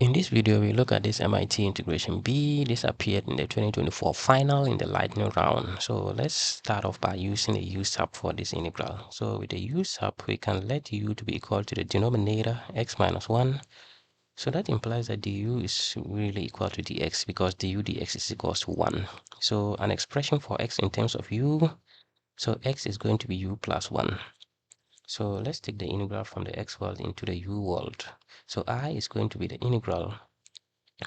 In this video, we look at this MIT integration B. This appeared in the 2024 final in the lightning round. So let's start off by using the U sub for this integral. So with the U sub, we can let U to be equal to the denominator x minus 1. So that implies that du is really equal to dx because du dx is equals to 1. So an expression for x in terms of u. So x is going to be u plus 1. So let's take the integral from the x world into the u world. So I is going to be the integral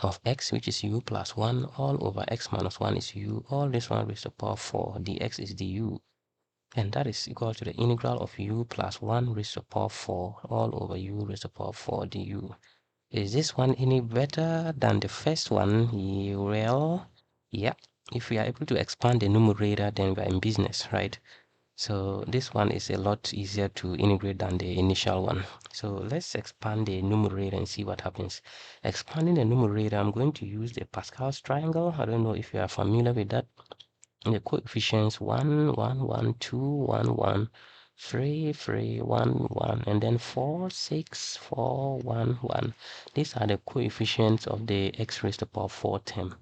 of x, which is u plus 1, all over x minus 1 is u, all this one raised to the power 4, dx is du. And that is equal to the integral of u plus 1 raised to the power 4, all over u raised to the power 4 du. Is this one any better than the first one? Well, yeah. If we are able to expand the numerator, then we are in business, right? So this one is a lot easier to integrate than the initial one. So let's expand the numerator and see what happens. Expanding the numerator, I'm going to use the Pascal's triangle. I don't know if you are familiar with that. The coefficients 1, 1, 1, 2, 1, 1, 3, 3, 1, 1, and then 4, 6, 4, 1, 1. These are the coefficients of the x raised to the power 4 term.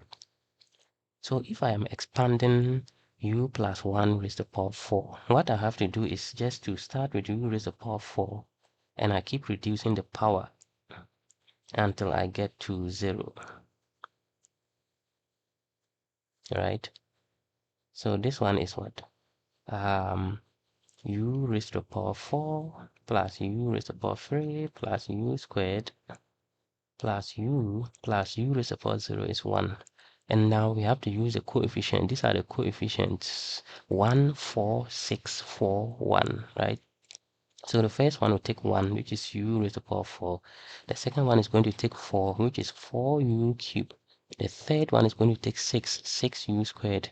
So if I am expanding u plus 1 raised to the power 4, what I have to do is just to start with u raised to the power 4, and I keep reducing the power until I get to 0. Right? So this one is what? U raised to the power 4 plus u raised to the power 3 plus u squared plus u raised to the power 0 is 1. And now we have to use the coefficient. These are the coefficients 1, 4, 6, 4, 1, right? So the first one will take 1, which is u raised to the power 4. The second one is going to take 4, which is 4u cubed. The third one is going to take 6, 6u squared.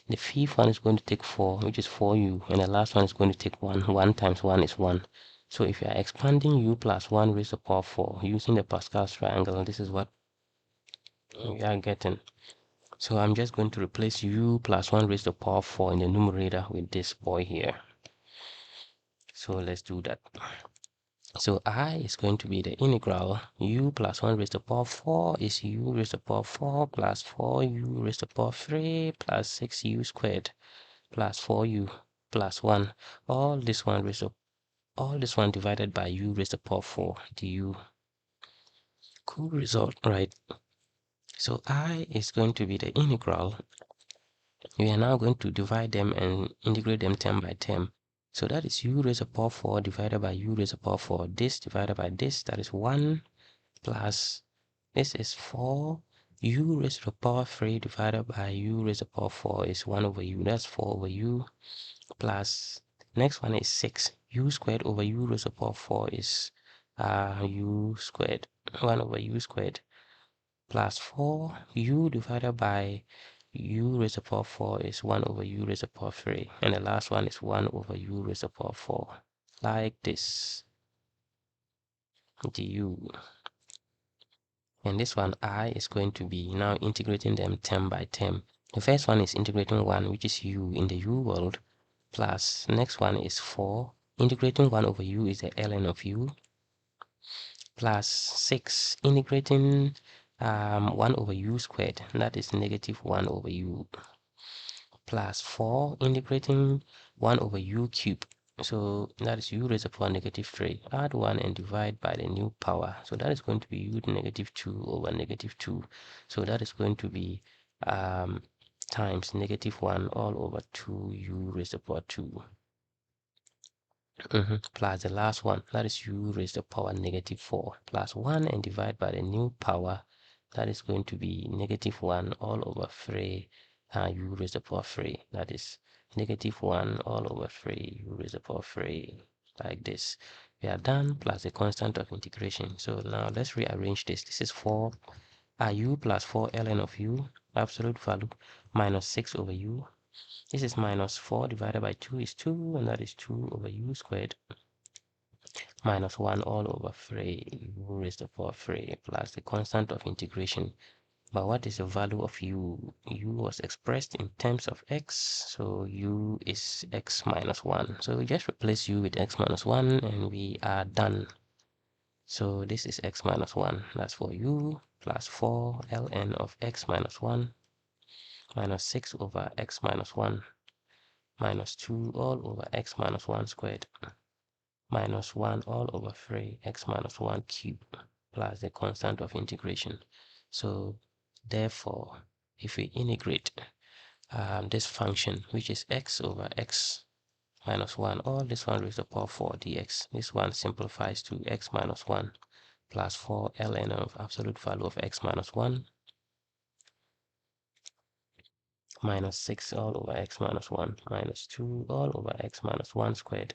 The fifth one is going to take 4, which is 4u. And the last one is going to take 1. 1 times 1 is 1. So if you are expanding u plus 1 raised to the power 4 using the Pascal's triangle, this is what we are getting. So I'm just going to replace u plus 1 raised to the power 4 in the numerator with this boy here. So let's do that. So I is going to be the integral u plus 1 raised to the power 4 is u raised to the power 4 plus 4u raised to the power 3 plus 6u squared plus 4u plus 1. All this one divided by u raised to the power 4 du. Cool result, right? So I is going to be the integral. We are now going to divide them and integrate them term by term. So that is u raised to the power 4 divided by u raised to the power 4. This divided by this, that is 1 plus this is 4. U raised to the power 3 divided by u raised to the power 4 is 1 over u. That's 4 over u plus next one is 6. U squared over u raised to the power 4 is u squared. 1 over u squared plus 4. U divided by u raised to the power 4 is 1 over u raised to the power 3. And the last one is 1 over u raised to the power 4. Like this. Du. And this one, I is going to be now integrating them term by term. The first one is integrating 1, which is u in the u world, plus next one is 4. Integrating 1 over u is the ln of u, plus 6. Integrating 1 over u squared, that is negative 1 over u, plus 4. Integrating 1 over u cubed. So that is u raised to the power negative 3. Add 1 and divide by the new power. So that is going to be u to negative 2 over negative 2. So that is going to be times negative 1 all over 2u raised to the power 2. Plus the last one, that is u raised to the power negative 4. Plus 1 and divide by the new power. That is going to be negative 1 all over 3 u raised to the power 3. That is negative 1 all over 3 u raised to the power 3, like this. We are done, plus the constant of integration. So now let's rearrange this. This is 4 u plus 4 ln of u, absolute value, minus 6 over u. This is minus 4 divided by 2 is 2, and that is 2 over u squared, minus 1 all over 3 u raised to the power 3, plus the constant of integration. But what is the value of u? U was expressed in terms of x, so u is x minus 1. So we just replace u with x minus 1 and we are done. So this is x minus 1. That's for u plus 4 ln of x minus 1 minus 6 over x minus 1 minus 2 all over x minus 1 squared minus 1 all over 3 x minus 1 cubed plus the constant of integration. So therefore, if we integrate this function, which is x over x minus 1, all this one raised to the power 4 dx, this one simplifies to x minus 1 plus 4 ln of absolute value of x minus 1 minus 6 all over x minus 1 minus 2 all over x minus 1 squared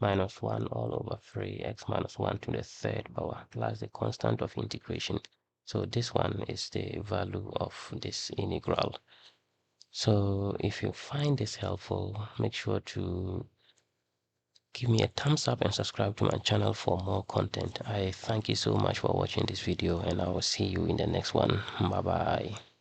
minus 1 all over 3 x minus 1 to the third power plus the constant of integration. So this one is the value of this integral. So if you find this helpful, make sure to give me a thumbs up and subscribe to my channel for more content. I thank you so much for watching this video, and I will see you in the next one. Bye bye.